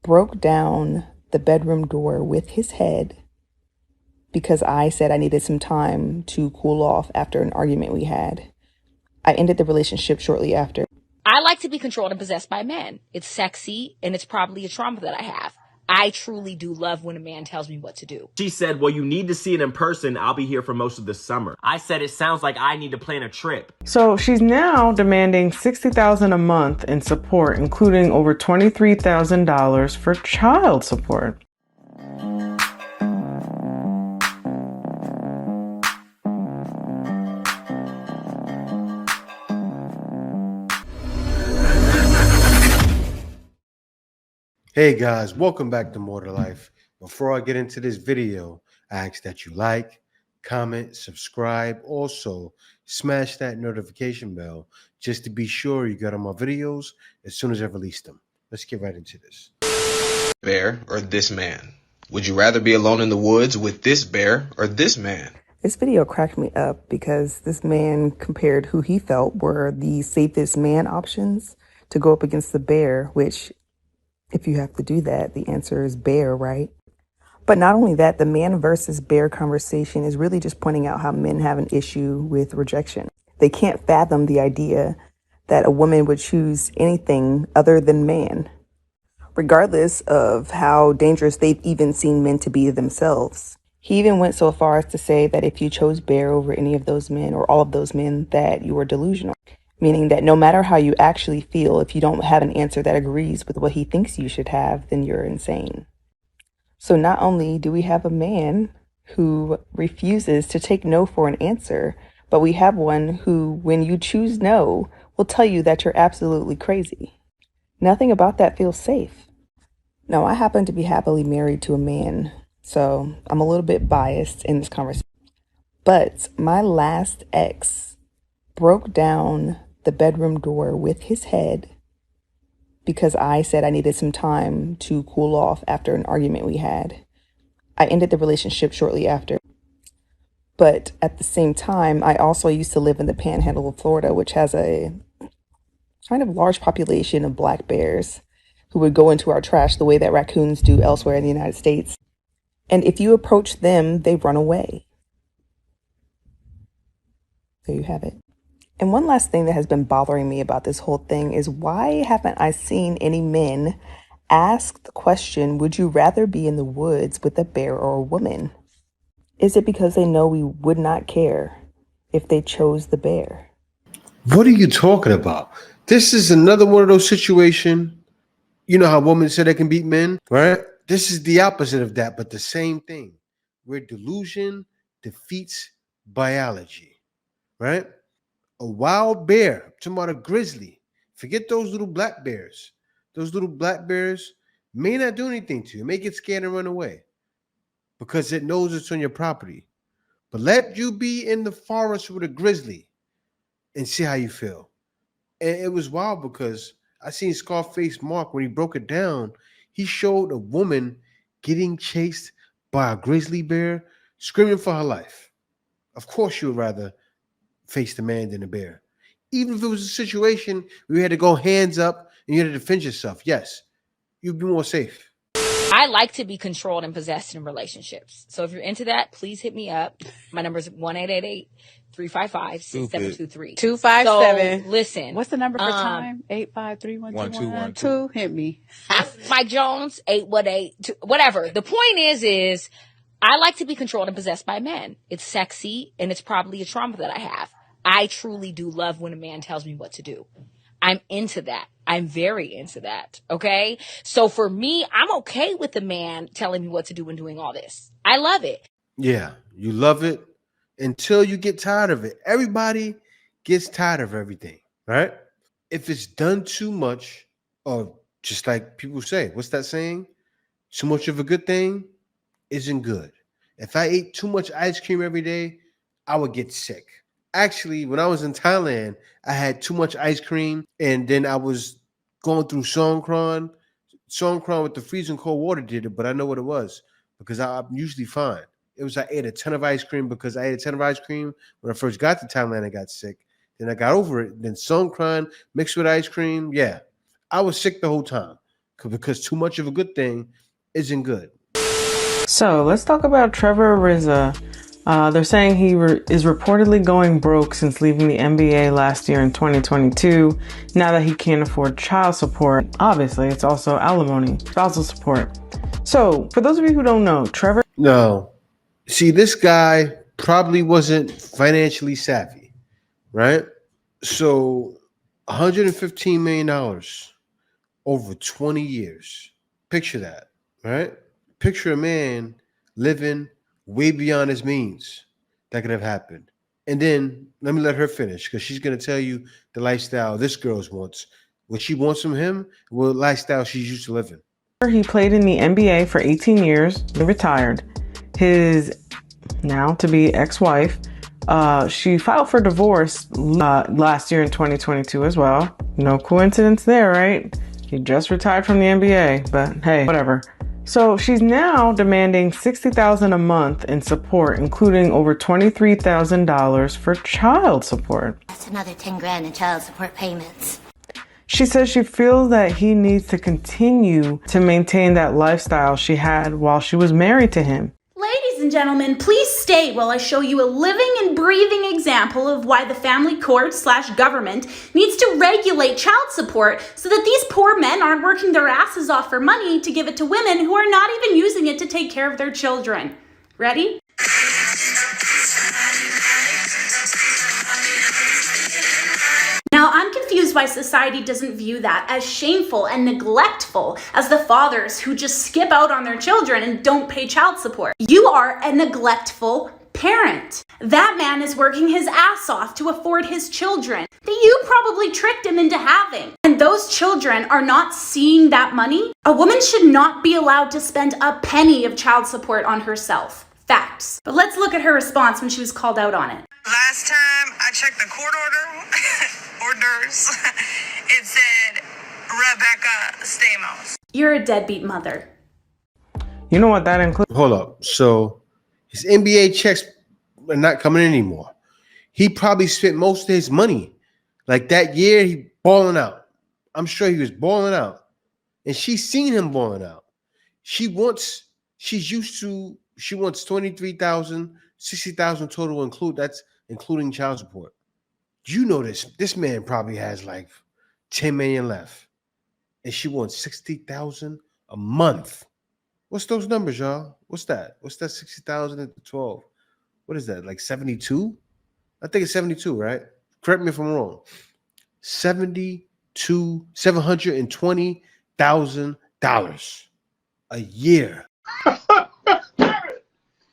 broke down the bedroom door with his head because I said I needed some time to cool off after an argument we had. I ended the relationship shortly after. I like to be controlled and possessed by men. It's sexy, and it's probably a trauma that I have. I truly do love when a man tells me what to do. She said, well, you need to see it in person. I'll be here for most of the summer. I said, it sounds like I need to plan a trip. So she's now demanding $60,000 a month in support, including over $23,000 for child support. Hey guys, welcome back to More to Life. Before I get into this video, I ask that you like, comment, subscribe. Also, smash that notification bell just to be sure you get on my videos as soon as I release them. Let's get right into this. Bear or this man? Would you rather be alone in the woods with this bear or this man? This video cracked me up because this man compared who he felt were the safest man options to go up against the bear, which, if you have to do that, the answer is bear, right? But not only that, the man versus bear conversation is really just pointing out how men have an issue with rejection. They can't fathom the idea that a woman would choose anything other than man, regardless of how dangerous they've even seen men to be themselves. He even went so far as to say that if you chose bear over any of those men or all of those men, that you were delusional. Meaning that no matter how you actually feel, if you don't have an answer that agrees with what he thinks you should have, then you're insane. So not only do we have a man who refuses to take no for an answer, but we have one who, when you choose no, will tell you that you're absolutely crazy. Nothing about that feels safe. Now, I happen to be happily married to a man, so I'm a little bit biased in this conversation. But my last ex broke down the bedroom door with his head because I said I needed some time to cool off after an argument we had. I ended the relationship shortly after. But at the same time, I also used to live in the panhandle of Florida, which has a kind of large population of black bears who would go into our trash the way that raccoons do elsewhere in the United States. And if you approach them, they run away. There you have it. And one last thing that has been bothering me about this whole thing is, why haven't I seen any men ask the question, would you rather be in the woods with a bear or a woman? Is it because they know we would not care if they chose the bear? What are you talking about? This is another one of those situations. You know how women say they can beat men, right? This is the opposite of that, but the same thing, where delusion defeats biology, right? A wild bear, I'm talking about a grizzly. Forget those little black bears. Those little black bears may not do anything to you. It may get scared and run away because it knows it's on your property. But let you be in the forest with a grizzly and see how you feel. And it was wild because I seen Scarface Mark when he broke it down. He showed a woman getting chased by a grizzly bear, screaming for her life. Of course, you would rather face the man than the bear. Even if it was a situation where you had to go hands up and you had to defend yourself, yes, you'd be more safe. I like to be controlled and possessed in relationships. So if you're into that, please hit me up. My number is 1-888-355-6723. 257. So listen. What's the number for time? 853-1212. Hit me. Mike Jones, 818, whatever. The point is I like to be controlled and possessed by men. It's sexy, and it's probably a trauma that I have. I truly do love when a man tells me what to do. I'm into that. I'm very into that. Okay. So for me, I'm okay with the man telling me what to do and doing all this. I love it. Yeah, you love it until you get tired of it. Everybody gets tired of everything, right? If it's done too much, or just like people say, what's that saying? Too much of a good thing isn't good. If I ate too much ice cream every day, I would get sick. Actually, when I was in Thailand, I had too much ice cream, and then I was going through Songkran. Songkran with the freezing cold water did it, but I know what it was because I'm usually fine. It was I ate a ton of ice cream because I ate a ton of ice cream when I first got to Thailand. I got sick. Then I got over it. Then Songkran mixed with ice cream. Yeah, I was sick the whole time because too much of a good thing isn't good. So let's talk about Trevor Ariza. They're saying he is reportedly going broke since leaving the NBA last year in 2022. Now that he can't afford child support, obviously it's also alimony, spousal support. So for those of you who don't know, Trevor... No. See, this guy probably wasn't financially savvy, right? So $115 million over 20 years. Picture that, right? Picture a man living way beyond his means. That could have happened. And then let me let her finish, because she's going to tell you the lifestyle this girl wants. What she wants from him, what lifestyle she's used to living. He played in the NBA for 18 years, retired. His now-to-be ex-wife, she filed for divorce last year in 2022 as well. No coincidence there, right? He just retired from the NBA, but hey, whatever. So she's now demanding $60,000 a month in support, including over $23,000 for child support. That's another 10 grand in child support payments. She says she feels that he needs to continue to maintain that lifestyle she had while she was married to him. Ladies and gentlemen, please stay while I show you a living and breathing example of why the family court/government needs to regulate child support so that these poor men aren't working their asses off for money to give it to women who are not even using it to take care of their children. Ready? Now, I'm confused why society doesn't view that as shameful and neglectful as the fathers who just skip out on their children and don't pay child support. You are a neglectful parent. That man is working his ass off to afford his children that you probably tricked him into having. And those children are not seeing that money. A woman should not be allowed to spend a penny of child support on herself. Facts. But let's look at her response when she was called out on it. Last time I checked the court orders, it said Rebecca Stamos. You're a deadbeat mother. You know what that includes? Hold up. So his NBA checks are not coming in anymore. He probably spent most of his money. Like that year, he balling out. I'm sure he was balling out. And she's seen him balling out. She wants 23,000, 60,000 total that's including child support. You know this man probably has like 10 million left. And she wants 60,000 a month. What's those numbers, y'all? What's that? What's that 60,000 into 12? What is that? Like 72? I think it's 72, right? Correct me if I'm wrong. $720,000 a year.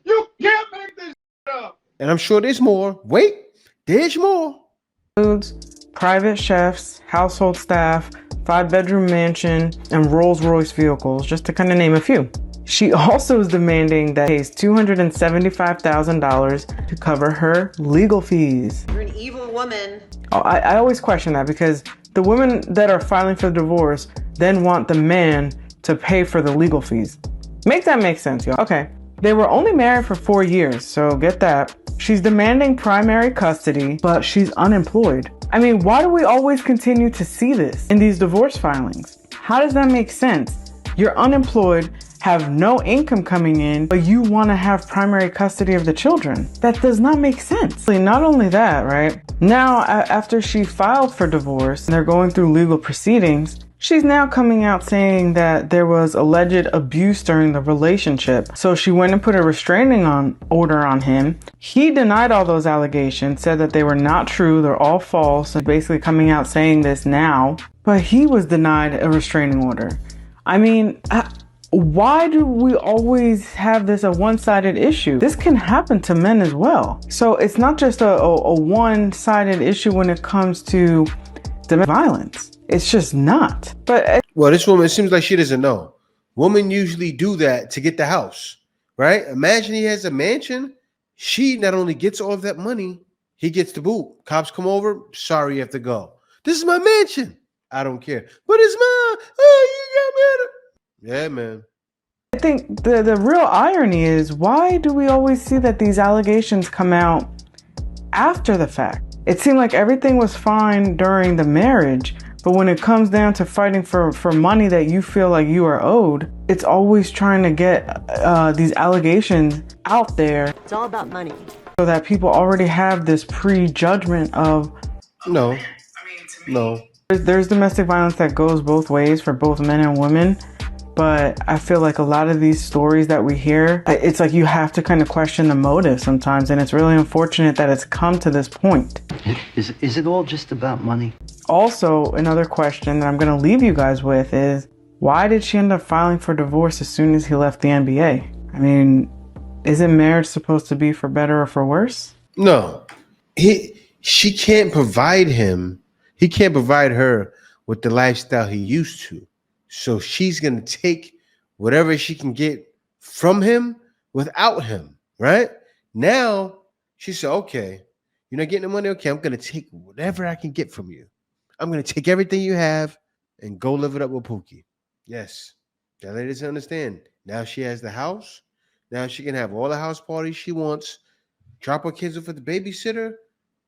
You can't make this up. And I'm sure there's more. Wait, there's more. Private chefs, household staff, 5-bedroom mansion, and Rolls-Royce vehicles, just to kind of name a few. She also is demanding that he pays $275,000 to cover her legal fees. You're an evil woman. Oh, I always question that, because the women that are filing for divorce then want the man to pay for the legal fees. Make that make sense, y'all. Okay. They were only married for 4 years, so get that. She's demanding primary custody, but she's unemployed. I mean, why do we always continue to see this in these divorce filings? How does that make sense? You're unemployed, have no income coming in, but you want to have primary custody of the children. That does not make sense. Not only that, right? Now, after she filed for divorce and they're going through legal proceedings, she's now coming out saying that there was alleged abuse during the relationship. So she went and put a restraining order on him. He denied all those allegations, said that they were not true, they're all false, and basically coming out saying this now. But he was denied a restraining order. I mean, why do we always have this a one-sided issue? This can happen to men as well. So it's not just a one-sided issue when it comes to domestic violence. It's just not. But well, this woman, it seems like she doesn't know. Women usually do that to get the house, right? Imagine he has a mansion. She not only gets all of that money, he gets the boot. Cops come over. Sorry, you have to go. This is my mansion. I don't care. But it's mine. Oh, you got me. Yeah, man. I think the real irony is, why do we always see that these allegations come out after the fact? It seemed like everything was fine during the marriage, But when it comes down to fighting for money that you feel like you are owed, it's always trying to get these allegations out there. It's all about money. So that people already have this prejudgment of... No. There's domestic violence that goes both ways for both men and women. But I feel like a lot of these stories that we hear, it's like you have to kind of question the motive sometimes. And it's really unfortunate that it's come to this point. Is it all just about money? Also, another question that I'm going to leave you guys with is, why did she end up filing for divorce as soon as he left the NBA? I mean, isn't marriage supposed to be for better or for worse? No. She can't provide him. He can't provide her with the lifestyle he used to. So she's going to take whatever she can get from him without him, right? Now, she said, okay, you're not getting the money? Okay, I'm going to take whatever I can get from you. I'm going to take everything you have and go live it up with Pookie. Yes, that lady doesn't understand. Now she has the house. Now she can have all the house parties she wants, drop her kids off at the babysitter,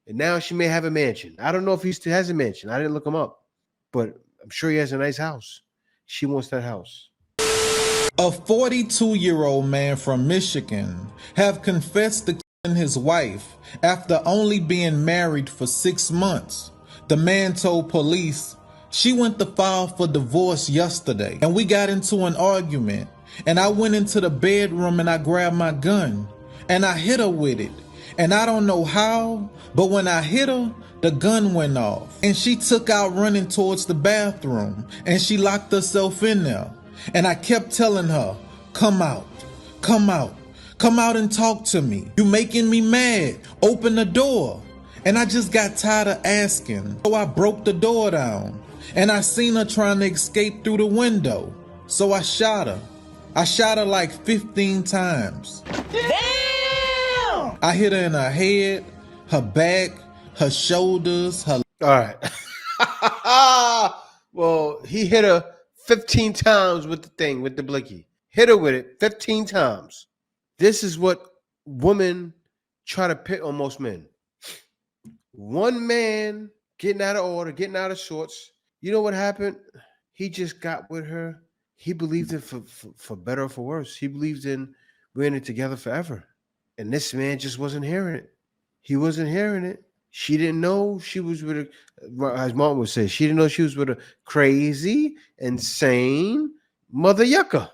and now she may have a mansion. I don't know if he still has a mansion. I didn't look him up, but I'm sure he has a nice house. She wants that house. A 42-year-old man from Michigan have confessed to killing his wife after only being married for 6 months. The man told police, "She went to file for divorce yesterday, and we got into an argument, and I went into the bedroom and I grabbed my gun, and I hit her with it. And I don't know how, but when I hit her, the gun went off, and she took out running towards the bathroom, and she locked herself in there. And I kept telling her, come out, come out, come out and talk to me. You making me mad. Open the door." And I just got tired of asking. So I broke the door down, and I seen her trying to escape through the window. So I shot her. I shot her like 15 times. Damn! I hit her in her head, her back, her shoulders, her... All right. Well, he hit her 15 times with the thing, with the blicky. Hit her with it 15 times. This is what women try to pit on most men. One man getting out of order, getting out of sorts. You know what happened? He just got with her. He believed in for better or for worse. He believed in we're in it together forever. And this man just wasn't hearing it. He wasn't hearing it. She didn't know she was with a, as mom would say, she didn't know she was with a crazy, insane mother yucca.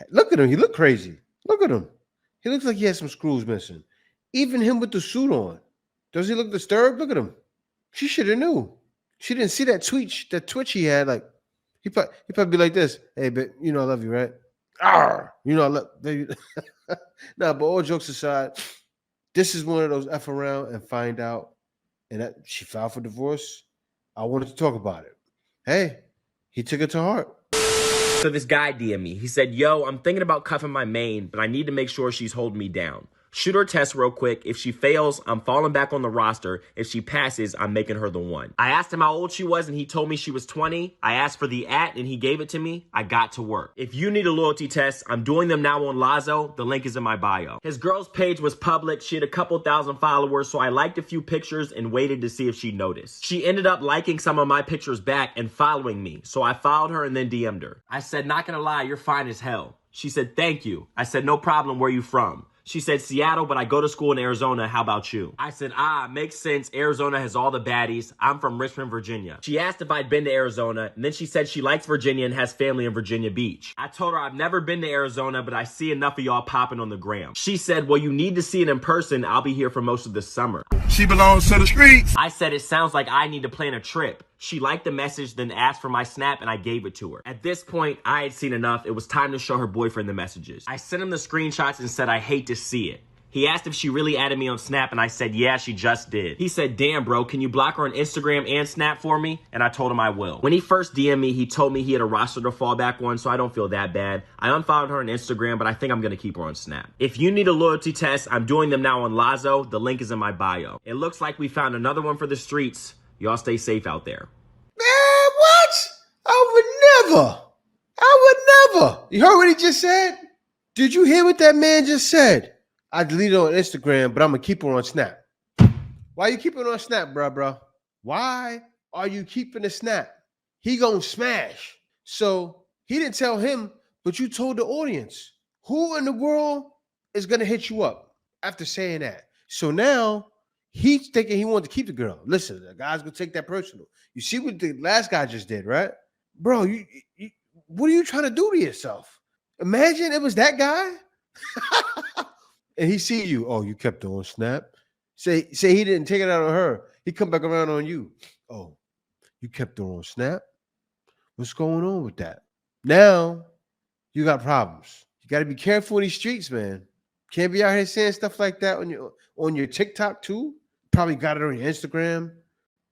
Look at him. He looked crazy. Look at him. He looks like he has some screws missing. Even him with the suit on. Does he look disturbed? Look at him. She should have knew. She didn't see that twitch he had. Like he probably be like this. Hey, but you know I love you, right? Arr! You know I love baby. Nah, but all jokes aside, this is one of those F around and find out. And that she filed for divorce. I wanted to talk about it. Hey, he took it to heart. So this guy DM'd me. He said, yo, I'm thinking about cuffing my main, but I need to make sure she's holding me down. Shoot her test real quick. If she fails, I'm falling back on the roster. If she passes, I'm making her the one. I asked him how old she was, and he told me she was 20. I asked for the @ and he gave it to me. I got to work. If you need a loyalty test, I'm doing them now on Lazo. The link is in my bio. His girl's page was public. She had a couple thousand followers, so I liked a few pictures and waited to see if she noticed. She ended up liking some of my pictures back and following me, so I followed her and then DM'd her. I said, not gonna lie, you're fine as hell. She said, thank you. I said, no problem, where you from? She said, Seattle, but I go to school in Arizona. How about you? I said, makes sense. Arizona has all the baddies. I'm from Richmond, Virginia. She asked if I'd been to Arizona, and then she said she likes Virginia and has family in Virginia Beach. I told her I've never been to Arizona, but I see enough of y'all popping on the gram. She said, well, you need to see it in person. I'll be here for most of the summer. She belongs to the streets. I said, it sounds like I need to plan a trip. She liked the message, then asked for my snap, and I gave it to her. At this point, I had seen enough. It was time to show her boyfriend the messages. I sent him the screenshots and said, I hate to see it. He asked if she really added me on Snap, and I said, yeah, she just did. He said, damn, bro, can you block her on Instagram and Snap for me? And I told him I will. When he first DM'd me, he told me he had a roster to fall back on, so I don't feel that bad. I unfollowed her on Instagram, but I think I'm going to keep her on Snap. If you need a loyalty test, I'm doing them now on Lazo. The link is in my bio. It looks like we found another one for the streets. Y'all stay safe out there. Man, what? I would never. You heard what he just said? Did you hear what that man just said? I deleted her on Instagram, but I'm going to keep her on Snap. Why you keeping her on Snap, bro? Why are you keeping the Snap? he gonna smash. So he didn't tell him, but you told the audience. Who in the world is gonna hit you up after saying that? So now he's thinking he wanted to keep the girl. Listen, the guy's gonna take that personal. You see what the last guy just did, right? Bro, you what are you trying to do to yourself? Imagine it was that guy. And he see you. Oh, you kept her on Snap. Say he didn't take it out on her. He come back around on you. Oh, you kept her on Snap. What's going on with that? Now you got problems. You got to be careful in these streets, man. Can't be out here saying stuff like that on your TikTok too. Probably got it on your Instagram.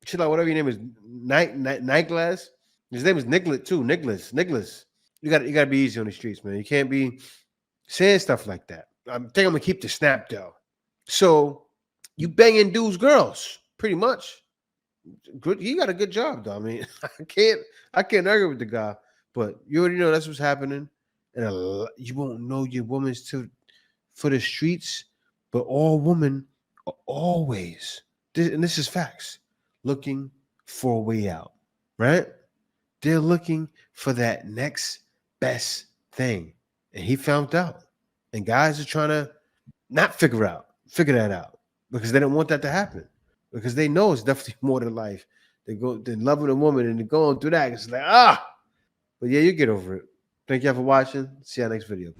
Shit like whatever your name is, Night Glass. His name is Nicholas too. Nicholas. You got to be easy on the streets, man. You can't be saying stuff like that. I think I'm gonna keep the Snap though. So you banging dudes, girls, pretty much. Good. He got a good job though. I mean, I can't argue with the guy, but you already know that's what's happening. And you won't know your woman's for the streets, but all women are always, and this is facts, looking for a way out, right? They're looking for that next best thing. And he found out. And guys are trying to not figure that out because they don't want that to happen. Because they know it's definitely more to life. They're loving a woman and they're going through that. It's like, but yeah, you get over it. Thank y'all for watching. See y'all next video.